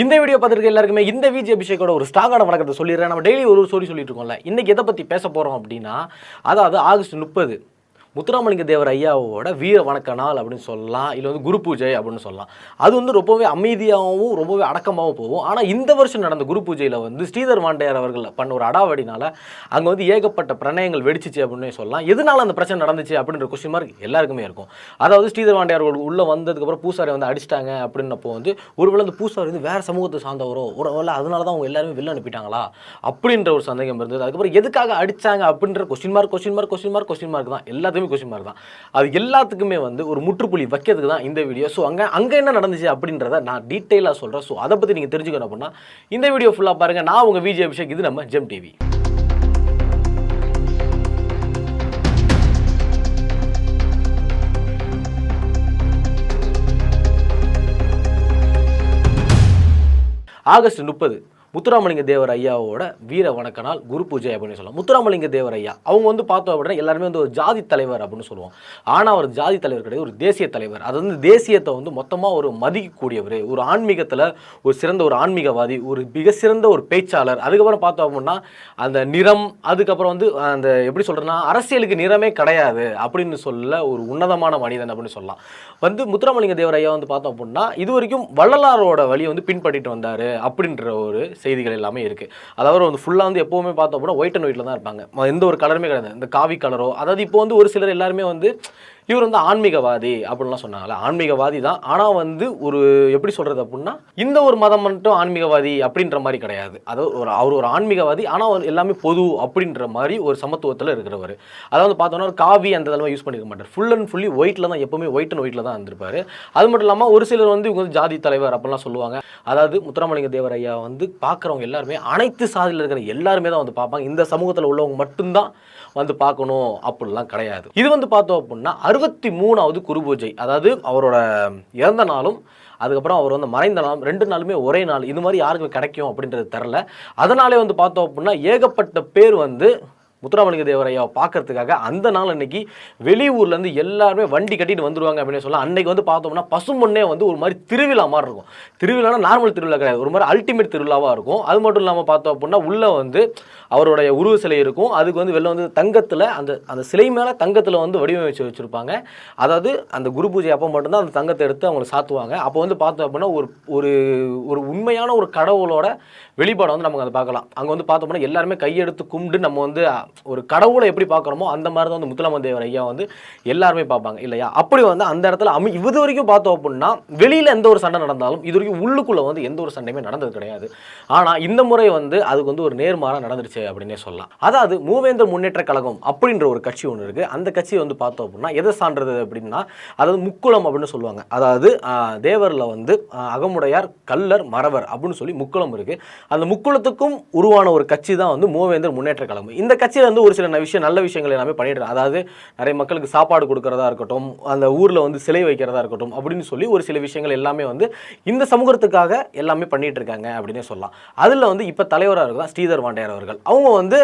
இந்த வீடியோ பார்த்துருக்க எல்லாருக்குமே இந்த விஜய் அபிஷேக்கோட ஒரு ஸ்ட்ராங்கான வணக்கத்தை சொல்லிடுறேன். நம்ம டெய்லி ஒரு ஸ்டோரி சொல்லிட்டு இருக்கோம்ல. இன்னைக்கு எதை பற்றி பேச போகிறோம் அப்படின்னா, அதாவது ஆகஸ்ட் 30 முத்துராமலிங்க தேவர் ஐயாவோட வீர வணக்க நாள் அப்படின்னு சொல்லலாம். இல்லை வந்து குரு பூஜை அப்படின்னு சொல்லலாம். அது வந்து ரொம்பவே அமைதியாகவும் ரொம்பவே அடக்கமாகவும் போகும். ஆனால் இந்த வருஷம் நடந்த குரு பூஜையில் வந்து ஸ்ரீதர் வாண்டையார் அவர்கள் பண்ண ஒரு அடாவடினால அங்கே வந்து ஏகப்பட்ட பிரணயங்கள் வெடிச்சிச்சு அப்படின்னு சொல்லலாம். எதனால அந்த பிரச்சனை நடந்துச்சு அப்படின்ற கொஸ்டின் மார்க் எல்லாருக்குமே இருக்கும். அதாவது ஸ்ரீதர் வாண்டையார் அவர்கள் உள்ளே வந்ததுக்கப்புறம் பூசாரி வந்து அடிச்சிட்டாங்க அப்படின்னப்போ வந்து ஒருவேளை அந்த பூசாரி வந்து வேறு சமூகத்தை சார்ந்தவரோ ஒருவேளை அதனால தான் அவங்க எல்லாருமே வெளில அனுப்பிட்டாங்களா அப்படின்ற ஒரு சந்தேகம் இருந்தது. அதுக்கப்புறம் எதுக்காக அடித்தாங்க அப்படின்ற கொஸ்டின் மார்க் தான் எல்லாத்தையும் கொஸ்டின் மார்க் தான். அது எல்லாத்துக்குமே வந்து ஒரு முற்றுப்புள்ளி வைக்கிறதுக்கு தான் இந்த வீடியோ. ஸோ அங்கே என்ன நடந்துச்சு அப்படின்றத நான் டீட்டெயிலாக சொல்கிறேன். ஸோ அதை பற்றி நீங்கள் தெரிஞ்சுக்கணும் அப்படின்னா இந்த வீடியோ ஃபுல்லாக பாருங்கள். நான் உங்கள் விஜய் அபிஷேக், இது நம்ம GeM TV. August 30 Muthuramalinga Thevar ஐயாவோட வீர வணக்க நாள், குரு பூஜை அப்படின்னு சொல்லலாம். முத்துராமலிங்க தேவர் ஐயா அவங்க வந்து பார்த்தோம் அப்படின்னா எல்லாருமே வந்து ஒரு ஜாதி தலைவர் அப்படின்னு சொல்லுவோம். ஆனால் அவர் ஜாதி தலைவர் கிடையாது, ஒரு தேசிய தலைவர். அது வந்து தேசியத்தை வந்து மொத்தமாக ஒரு மதிக்கக்கூடியவர், ஒரு ஆன்மீகத்தில் ஒரு சிறந்த ஒரு ஆன்மீகவாதி, ஒரு மிக சிறந்த ஒரு பேச்சாளர். அதுக்கப்புறம் பார்த்தோம் அப்படின்னா அந்த நிறம், அதுக்கப்புறம் வந்து அந்த எப்படி சொல்கிறேன்னா அரசியலுக்கு நிறமே கிடையாது அப்படின்னு சொல்ல ஒரு உன்னதமான மனிதன் அப்படின்னு சொல்லலாம். வந்து முத்துராமலிங்க தேவர் ஐயா வந்து பார்த்தோம் அப்படின்னா இது வரைக்கும் வள்ளலாரோட வழியை வந்து பின்பற்றிட்டு வந்தார் அப்படின்ற ஒரு செய்திகள் எல்லாமே இருக்குது. அதாவது வந்து ஃபுல்லாக வந்து எப்போவுமே பார்த்தோம் அப்படின்னா ஒயிட் அண்ட் ஒயிட்டில் தான் இருப்பாங்க. எந்த ஒரு கலருமே கிடையாது, இந்த காவி கலரோ. அதாவது இப்போ வந்து ஒரு சிலர் எல்லாருமே வந்து இவர் வந்து ஆன்மீகவாதி அப்படின்லாம் சொன்னாங்கல்ல. ஆன்மீகவாதி தான், ஆனால் வந்து ஒரு எப்படி சொல்கிறது அப்படின்னா இந்த ஒரு மதம் மட்டும் ஆன்மீகவாதி அப்படின்ற மாதிரி கிடையாது. அதாவது அவர் ஒரு ஆன்மீகவாதி, ஆனால் எல்லாமே பொது அப்படின்ற மாதிரி ஒரு சமத்துவத்தில் இருக்கிறவர். அதாவது பார்த்தோன்னா ஒரு காவி அந்த இதெல்லாம் யூஸ் பண்ணிக்க மாட்டார். ஃபுல் அண்ட் ஃபுல்லி ஒயிட்டில் தான், எப்போவுமே ஒயிட் அண்ட் ஒயிட்டில் தான் இருந்திருப்பார். அது மட்டும் இல்லாமல் ஒரு சிலர் வந்து இவங்க வந்து ஜாதி தலைவர் அப்படிலாம் சொல்லுவாங்க. அதாவது முத்துராமலிங்க தேவர் ஐயா வந்து பார்க்குறவங்க எல்லாருமே அனைத்து சாதியில் இருக்கிற எல்லாருமே தான் வந்து பார்ப்பாங்க. இந்த சமூகத்தில் உள்ளவங்க மட்டும்தான் வந்து பார்க்கணும் அப்படிலாம் கிடையாது. இது வந்து பார்த்தோம் அப்படின்னா 63வது குரு பூஜை, அதாவது அவரோட இறந்த நாளும் அதுக்கப்புறம் அவர் வந்து மறைந்த நாளும் 2 நாளுமே ஒரே நாள். இது மாதிரி யாருக்கு கிடைக்கும் அப்படின்றது தெரில. அதனாலே வந்து பார்த்தோம் அப்படின்னா ஏகப்பட்ட பேர் வந்து முத்துராமலிங்க தேவர் ஐயாவை பார்க்கறதுக்காக அந்த நாள் அன்னைக்கு வெளியூர்லேருந்து எல்லாருமே வண்டி கட்டிட்டு வந்துடுவாங்க அப்படின்னு சொல்லலாம். அன்னைக்கு வந்து பார்த்தோம்னா பசும்பொன்னே வந்து ஒரு மாதிரி திருவிழா மாதிரி இருக்கும். திருவிழானா நார்மல் திருவிழா கிடையாது, ஒரு மாதிரி அல்டிமேட் திருவிழாவாக இருக்கும். அது மட்டும் இல்லாமல் பார்த்தோம் அப்படின்னா உள்ளே வந்து அவருடைய உருவ சிலை இருக்கும். அதுக்கு வந்து வெளில வந்து தங்கத்தில் அந்த சிலை மேலே தங்கத்தில் வந்து வடிவமைச்சு வச்சுருப்பாங்க. அதாவது அந்த குரு பூஜை அப்போ மட்டும்தான் அந்த தங்கத்தை எடுத்து அவங்களை சாத்துவாங்க. அப்போ வந்து பார்த்தோம் அப்படின்னா ஒரு உண்மையான ஒரு கடவுளோட வெளிப்பாடை வந்து நமக்கு அதை பார்க்கலாம். அங்கே வந்து பார்த்தோம் அப்படின்னா எல்லாருமே கையெடுத்து கும்பிட்டு நம்ம வந்து ஒரு கடவுளை எப்படி பார்க்குறோமோ அந்த மாதிரி தான் வந்து முத்துராமலிங்க தேவர் ஐயா வந்து எல்லாருமே பார்ப்பாங்க இல்லையா. அப்படி வந்து அந்த இடத்துல இது வரைக்கும் பார்த்தோம் அப்படின்னா வெளியில் எந்த ஒரு சண்டை நடந்தாலும் இது வரைக்கும் உள்ளுக்குள்ளே வந்து எந்த ஒரு சண்டையுமே நடந்தது கிடையாது. ஆனால் இந்த முறை வந்து அதுக்கு வந்து ஒரு நேர்மாறாக நடந்துருச்சு அப்படின்னே சொல்லலாம். அதாவது மூவேந்தர் முன்னேற்ற கழகம் அப்படின்ற ஒரு கட்சி ஒன்று இருக்குது. அந்த கட்சியை வந்து பார்த்தோம் அப்படின்னா எதை சான்றது அப்படின்னா அதாவது முக்குளம் அப்படின்னு சொல்லுவாங்க. அதாவது தேவரில் வந்து அகமுடையார், கள்ளர், மறவர் அப்படின்னு சொல்லி முக்குளம் இருக்குது. அந்த முக்குளத்துக்கும் உருவான ஒரு கட்சி தான் வந்து மூவேந்தர் முன்னேற்ற கழகம். இந்த கட்சியில் வந்து ஒரு சில நல்ல விஷயங்கள் எல்லாமே பண்ணிட்டு, அதாவது நிறைய மக்களுக்கு சாப்பாடு கொடுக்கறதா இருக்கட்டும், அந்த ஊரில் வந்து சிலை வைக்கிறதா இருக்கட்டும் அப்படின்னு சொல்லி ஒரு சில விஷயங்கள் எல்லாமே வந்து இந்த சமூகத்துக்காக எல்லாமே பண்ணிட்டு இருக்காங்க அப்படின்னே சொல்லலாம். அதில் வந்து இப்போ தலைவராக இருக்கிற ஸ்ரீதர் வாண்டையார் அவர்கள் அவங்க வந்து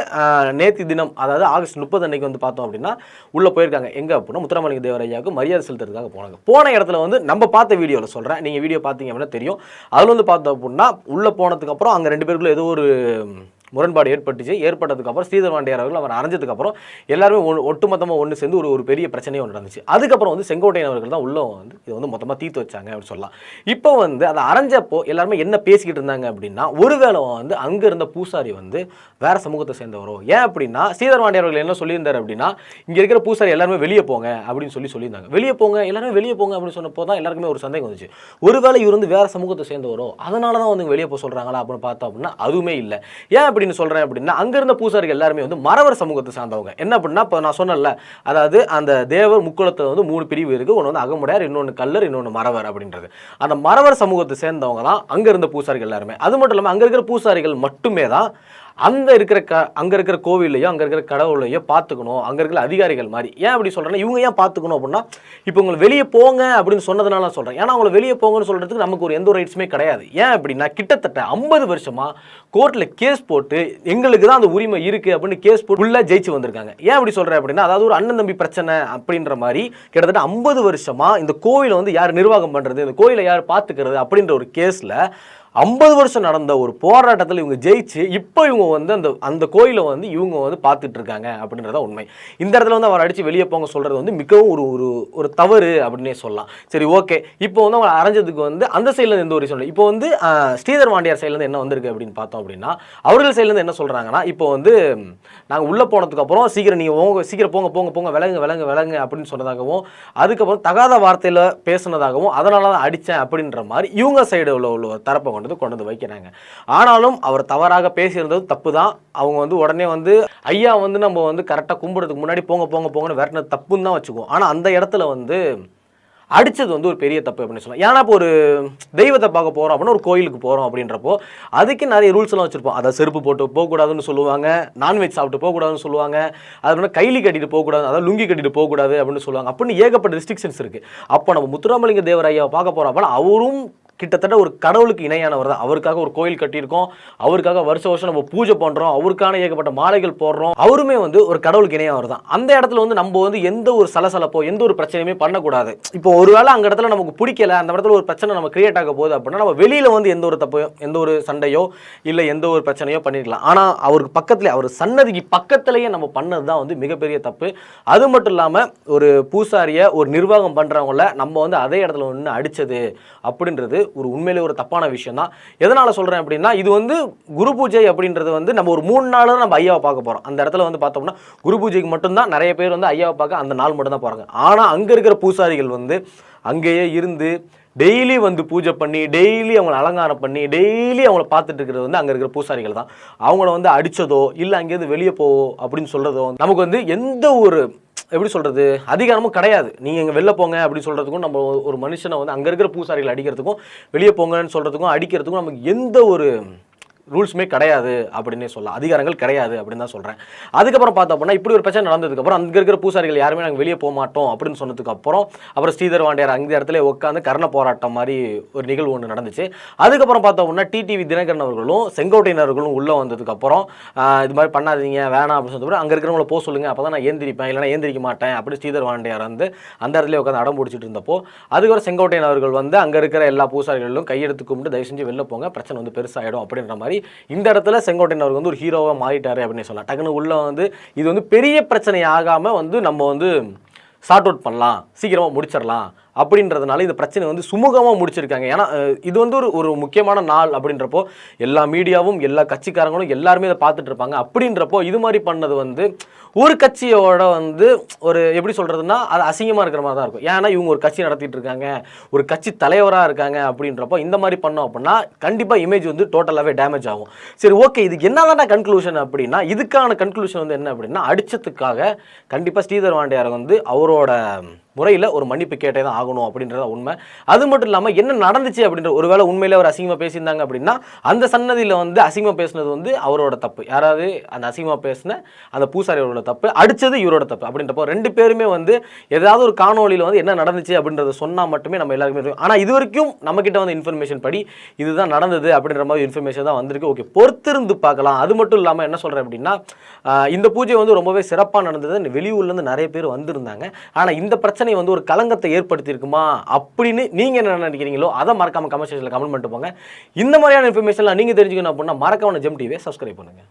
நேற்று தினம், அதாவது ஆகஸ்ட் 30 அன்னைக்கு வந்து பார்த்தோம் அப்படின்னா உள்ளே போயிருக்காங்க. எங்கே அப்படின்னா முத்துராமலிங்க தேவர் ஐயாவுக்கு மரியாதை செலுத்துறதுக்காக போனாங்க. போன இடத்துல வந்து நம்ம பார்த்த வீடியோவில் சொல்கிறேன், நீங்கள் வீடியோ பார்த்தீங்க அப்படின்னா தெரியும். அதில் வந்து பார்த்தோம் அப்படின்னா உள்ளே போனதுக்கப்புறம் அங்கே 2 பேருக்குள்ள ஏதோ ஒரு முரண்பாடு ஏற்பட்டதுக்கப்புறம் ஸ்ரீதர் வாண்டையார் அவர்கள் அவர் அரைஞ்சதுக்கப்புறம் எல்லாருமே ஒட்டுமொத்தமாக ஒன்று சேர்ந்து ஒரு பெரிய பிரச்சனையும் ஒன்று நடந்துச்சு. அதுக்கப்புறம் வந்து செங்கோட்டையன் அவர்கள் தான் உள்ளே வந்து இதை வந்து மொத்தமாக தீர்த்து வச்சாங்க அப்படின்னு சொல்லலாம். இப்போ வந்து அதை அரைஞ்சப்போ எல்லாருமே என்ன பேசிக்கிட்டு இருந்தாங்க அப்படின்னா ஒருவேளை வந்து அங்கே இருந்த பூசாரி வந்து வேறு சமூகத்தை சேர்ந்தவரோ. ஏன் அப்படின்னா ஸ்ரீதர் வாண்டையார் அவர்கள் என்ன சொல்லியிருந்தார் அப்படின்னா இங்கே இருக்கிற பூசாரி எல்லாருமே வெளியே போங்க அப்படின்னு சொல்லியிருந்தாங்க. வெளியே போங்க, எல்லாருமே வெளியே போங்க அப்படின்னு சொன்னப்போ தான் எல்லாருக்குமே ஒரு சந்தேகம் வந்துச்சு. ஒருவேளை இவர் வந்து வேறு சமூகத்தை சேர்ந்தவரோ அதனால தான் வந்து வெளியே போக சொல்கிறாங்களா அப்படின்னு பார்த்தோம் அப்படின்னா அதுவுமே இல்லை. ஏன் அப்படின்னு சொல்றேன் அப்படின்னா அங்க இருந்த பூசாரிகள் எல்லாருமே வந்து மறவர் சமூகத்தை சார்ந்தவங்க. என்ன அப்படின்னா இப்போ நான் சொன்னேன்ல, அதாவது அந்த தேவர் முக்குளத்துல வந்து 3 பிரிவு இருக்கு. ஒன்று வந்து அகமுடையார், இன்னொன்று கள்ளர், இன்னொன்று மறவர் அப்படின்றது. அந்த மறவர் சமூகத்தை சேர்ந்தவங்க தான் அங்க இருந்த பூசாரிகள் எல்லாருமே. அது மட்டும் இல்லாமல் அங்க இருக்கிற பூசாரிகள் மட்டுமே தான் அங்கே இருக்கிற கோவிலையோ அங்கே இருக்கிற கடவுளையோ பார்த்துக்கணும், அங்கே இருக்கிற அதிகாரிகள் மாதிரி. ஏன் அப்படி சொல்கிறேன்னா இவங்க ஏன் பார்த்துக்கணும் அப்படின்னா இப்போ உங்களை வெளியே போங்க அப்படின்னு சொன்னதுனால நான் சொல்கிறேன். ஏன்னா அவங்களை வெளியே போங்கன்னு சொல்கிறதுக்கு நமக்கு ஒரு எந்த ஒரு ரைட்ஸுமே கிடையாது. ஏன் அப்படின்னா கிட்டத்தட்ட 50 வருஷமாக கோர்ட்டில் கேஸ் போட்டு எங்களுக்கு தான் அந்த உரிமை இருக்குது அப்படின்னு கேஸ் போட்டு ஃபுல்லாக ஜெயிச்சு வந்திருக்காங்க. ஏன் அப்படி சொல்கிறேன் அப்படின்னா அதாவது ஒரு அண்ணன் தம்பி பிரச்சனை அப்படின்ற மாதிரி கிட்டத்தட்ட 50 வருஷமாக இந்த கோவிலை வந்து யார் நிர்வாகம் பண்ணுறது, இந்த கோயிலை யார் பார்த்துக்கிறது அப்படின்ற ஒரு கேஸில் 50 வருஷம் நடந்த ஒரு போராட்டத்தில் இவங்க ஜெயிச்சு இப்போ இவங்க வந்து அந்த கோயிலை வந்து இவங்க வந்து பார்த்துட்டு இருக்காங்க அப்படின்றத உண்மை. இந்த இடத்துல வந்து அவர் அடித்து வெளியே போங்க சொல்கிறது வந்து மிகவும் ஒரு தவறு அப்படின்னே சொல்லலாம். சரி, ஓகே. இப்போ வந்து அவங்க அரைஞ்சதுக்கு வந்து அந்த சைடில் எந்த ஒரு சொல்லலை. இப்போ வந்து ஸ்ரீதர் வாண்டியார் சைட்லேருந்து என்ன வந்திருக்கு அப்படின்னு பார்த்தோம் அப்படின்னா, அவர்கள் சைட்லேருந்து என்ன சொல்கிறாங்கன்னா, இப்போ வந்து நாங்கள் உள்ளே போனதுக்கப்புறம் சீக்கிரம் நீங்கள் சீக்கிரம் போங்க போங்க போங்க விலங்கு அப்படின்னு சொன்னதாகவும், அதுக்கப்புறம் தகாத வார்த்தையில் பேசுனதாகவும், அதனால தான் அடித்தேன் அப்படின்ற மாதிரி இவங்க சைடு உள்ள தரப்பை கொண்டு வந்து வைக்கிறாங்க. ஆனாலும் அவர் தவறாக பேசியிருந்தது தப்பு தான். அவங்க வந்து உடனே வந்து ஐயா வந்து நம்ம வந்து கரெக்டாக கும்பிடுறதுக்கு முன்னாடி போங்க போங்க போங்கன்னு விரட்டினது தப்புன்னு தான் வச்சுக்குவோம். ஆனால் அந்த இடத்துல வந்து அடித்தது வந்து ஒரு பெரிய தப்பு அப்படின்னு சொல்லலாம். ஏன்னா இப்போ ஒரு தெய்வத்தை பார்க்க போகிறோம் அப்படின்னா, ஒரு கோயிலுக்கு போகிறோம் அப்படின்றப்போ அதுக்கு நிறைய ரூல்ஸ்லாம் வச்சுருப்போம். அதை செருப்பு போட்டு போகக்கூடாதுன்னு சொல்லுவாங்க, நான்வெஜ் சாப்பிட்டு போகக்கூடாதுன்னு சொல்லுவாங்க, அது கைலி கட்டிட்டு போகக்கூடாது, அதாவது லுங்கி கட்டிட்டு போகக்கூடாது அப்படின்னு சொல்லுவாங்க. அப்படின்னு ஏகப்பட்ட ரெஸ்ட்ரிக்ஷன்ஸ் இருக்குது. அப்போ நம்ம முத்துராமலிங்க தேவர் ஐயாவை பார்க்க போகிறோம் அப்படின்னா, அவரும் கிட்டத்தட்ட ஒரு கடவுளுக்கு இணையானவர் தான். அவருக்காக ஒரு கோயில் கட்டியிருக்கோம், அவருக்காக வருஷம் நம்ம பூஜை பண்ணுறோம், அவருக்கான ஏகப்பட்ட மாலைகள் போடுறோம். அவருமே வந்து ஒரு கடவுளுக்கு இணையானவர் தான். அந்த இடத்துல வந்து நம்ம வந்து எந்த ஒரு சலசலப்போ எந்த ஒரு பிரச்சனையுமே பண்ணக்கூடாது. இப்போ ஒருவேளை அங்கே இடத்துல நமக்கு பிடிக்கல, அந்த இடத்துல ஒரு பிரச்சனை நம்ம கிரியேட் ஆக போகுது அப்படின்னா, நம்ம வெளியில் வந்து எந்த ஒரு தப்பையோ எந்த ஒரு சண்டையோ இல்லை எந்த ஒரு பிரச்சனையோ பண்ணிருக்கலாம். ஆனால் அவருக்கு பக்கத்துலேயே, அவர் சன்னதிக்கு பக்கத்துலேயே நம்ம பண்ணது தான் வந்து மிகப்பெரிய தப்பு. அது மட்டும் இல்லாமல் ஒரு பூசாரியை ஒரு நிர்வாகம் பண்ணுறவங்கள நம்ம வந்து அதே இடத்துல ஒன்று அடித்தது அப்படின்றது ஒரு உண்மையிலே ஒரு தப்பான விஷயம் தான். எதனால் சொல்கிறேன் அப்படின்னா, இது வந்து குரு பூஜை அப்படின்றது வந்து நம்ம ஒரு 3 நாள் தான் நம்ம ஐயாவை பார்க்க போகிறோம். அந்த இடத்துல வந்து பார்த்தோம்னா குரு பூஜைக்கு மட்டும்தான் நிறைய பேர் வந்து ஐயாவை பார்க்க அந்த நாள் மட்டும் தான் போகிறாங்க. ஆனால் அங்கே இருக்கிற பூசாரிகள் வந்து அங்கேயே இருந்து டெய்லி வந்து பூஜை பண்ணி, டெய்லி அவங்கள அலங்காரம் பண்ணி, டெய்லி அவங்கள பார்த்துட்டு இருக்கிறது வந்து அங்கே இருக்கிற பூசாரிகள் தான். அவங்கள வந்து அடித்ததோ இல்லை அங்கேயிருந்து வெளியே போவோ அப்படின்னு சொல்கிறதோ நமக்கு வந்து எந்த ஒரு எப்படி சொல்கிறது அதிகாரமும் கிடையாது. நீங்கள் இங்கே வெளில போங்க அப்படின்னு சொல்கிறதுக்கும், நம்ம ஒரு மனுஷனை வந்து அங்கே இருக்கிற பூசாரிகள் அடிக்கிறதுக்கும், வெளியே போங்கன்னு சொல்கிறதுக்கும் அடிக்கிறதுக்கும் நமக்கு எந்த ஒரு ரூல்ஸுமே கிடையாது அப்படின்னே சொல்லலாம். அதிகாரங்கள் கிடையாது அப்படின்னு தான் சொல்கிறேன். அதுக்கப்புறம் பார்த்தோம் அப்படின்னா, இப்படி ஒரு பிரச்சனை நடந்ததுக்கப்புறம் அங்கே இருக்கிற பூசாரிகள் யாருமே நாங்கள் வெளியே போக மாட்டோம் அப்படின்னு சொன்னதுக்கப்புறம் அப்புறம் ஸ்ரீதர் வாண்டியார் அந்த இடத்துல உட்காந்து கர்ண போராட்டம் மாதிரி ஒரு நிகழ்வு ஒன்று நடந்துச்சு. அதுக்கப்புறம் பார்த்தோம் அப்படின்னா டிடிவி தினகரன் அவர்களும் செங்கோட்டையினர்களும் உள்ளே வந்ததுக்கப்புறம் இது மாதிரி பண்ணாதீங்க வேணாம் அப்படின்னு சொல்லிட்டு அங்கே இருக்கிறவங்கள போக சொல்லுங்கள், அப்போ தான் நான் ஏந்திரிப்பேன், இல்லைனா ஏந்திரிக்க மாட்டேன் அப்படின்னு ஸ்ரீதர் வாண்டியார் வந்து அந்த இடத்துல உட்காந்து அடம் பிடிச்சிட்டு இருந்தப்போ, அதுக்கப்புறம் செங்கோட்டையன் அவர்கள் வந்து அங்கே இருக்கிற எல்லா பூசாரிகளிலும் கையெடுத்து கும்பிட்டு தயவு செஞ்சு வெளில போங்க, பிரச்சனை வந்து பெருசாகிடும் அப்படின்ற மாதிரி இந்த இடத்துல செங்கோட்டையன் அவர்கள் வந்து ஒரு ஹீரோவாக மாறிட்டாரு அப்படின்னு சொல்லலாம். டக்குனு உள்ள வந்து இது வந்து பெரிய பிரச்சனை ஆகாமல் வந்து நம்ம வந்து சார்ட் அவுட் பண்ணலாம், சீக்கிரமாக முடிச்சிடலாம் அப்படின்றதுனால இந்த பிரச்சனை வந்து சுமூகமாக முடிச்சிருக்காங்க. ஏன்னா இது வந்து ஒரு முக்கியமான நாள் அப்படின்றப்போ எல்லா மீடியாவும் எல்லா கட்சிக்காரங்களும் எல்லாருமே இதை பார்த்துட்டு இருப்பாங்க. அப்படின்றப்போ இது மாதிரி பண்ணது வந்து ஒரு கட்சியோட வந்து ஒரு எப்படி சொல்கிறதுனா அது அசிங்கமாக இருக்கிற மாதிரி தான் இருக்கும். ஏன்னா இவங்க ஒரு கட்சி நடத்திட்டு இருக்காங்க, ஒரு கட்சி தலைவராக இருக்காங்க அப்படின்றப்போ இந்த மாதிரி பண்ணோம் அப்படின்னா கண்டிப்பாக இமேஜ் வந்து டோட்டலாகவே டேமேஜ் ஆகும். சரி, ஓகே, இதுக்கு என்னதான கன்க்ளூஷன் அப்படின்னா, இதுக்கான கன்க்ளூஷன் வந்து என்ன அப்படின்னா, அடித்ததுக்காக கண்டிப்பாக ஸ்ரீதர் வாண்டியார் வந்து அவரோட முறையில் ஒரு மன்னிப்பு கேட்டே தான் ஆகணும் அப்படின்றத உண்மை. அது மட்டும் இல்லாமல் என்ன நடந்துச்சு அப்படின்ற ஒருவேளை உண்மையிலே அவர் அசிங்கமாக பேசியிருந்தாங்க அப்படின்னா, அந்த சன்னதியில் வந்து அசிங்கமாக பேசினது வந்து அவரோட தப்பு, யாராவது அந்த அசிங்கமாக பேசின அந்த பூசாரியோட தப்பு, அடித்தது இவரோட தப்பு அப்படின்றப்போ 2 பேருமே வந்து ஏதாவது ஒரு காணொலியில் வந்து என்ன நடந்துச்சு அப்படின்றத சொன்னால் மட்டுமே நம்ம எல்லாருக்குமே இருக்கும். ஆனால் இது வரைக்கும் நம்மக்கிட்ட வந்து இன்ஃபர்மேஷன் படி இதுதான் நடந்தது அப்படின்ற மாதிரி இன்ஃபர்மேஷன் தான் வந்திருக்கு. ஓகே, பொறுத்திருந்து பார்க்கலாம். அது மட்டும் இல்லாமல் என்ன சொல்கிறேன் அப்படின்னா, இந்த பூஜை வந்து ரொம்பவே சிறப்பாக நடந்தது, வெளியூர்லேருந்து நிறைய பேர் வந்திருந்தாங்க. ஆனால் இந்த பிரச்சனை வந்து ஒரு கலங்கத்தை ஏற்படுத்தி இருக்குமா அப்படின்னு நீங்க என்ன நினைக்கிறீங்களோ அதை மறக்காம கமெண்ட் செக்ஷன்ல கமெண்ட் பண்ணிட்டு போங்க. இந்த மாதிரியான இன்ஃபர்மேஷன்லாம் நீங்க தெரிஞ்சுக்கணும் அப்படின்னா மறக்காம ஜெம் டிவியை சப்ஸ்கிரைப் பண்ணுங்க.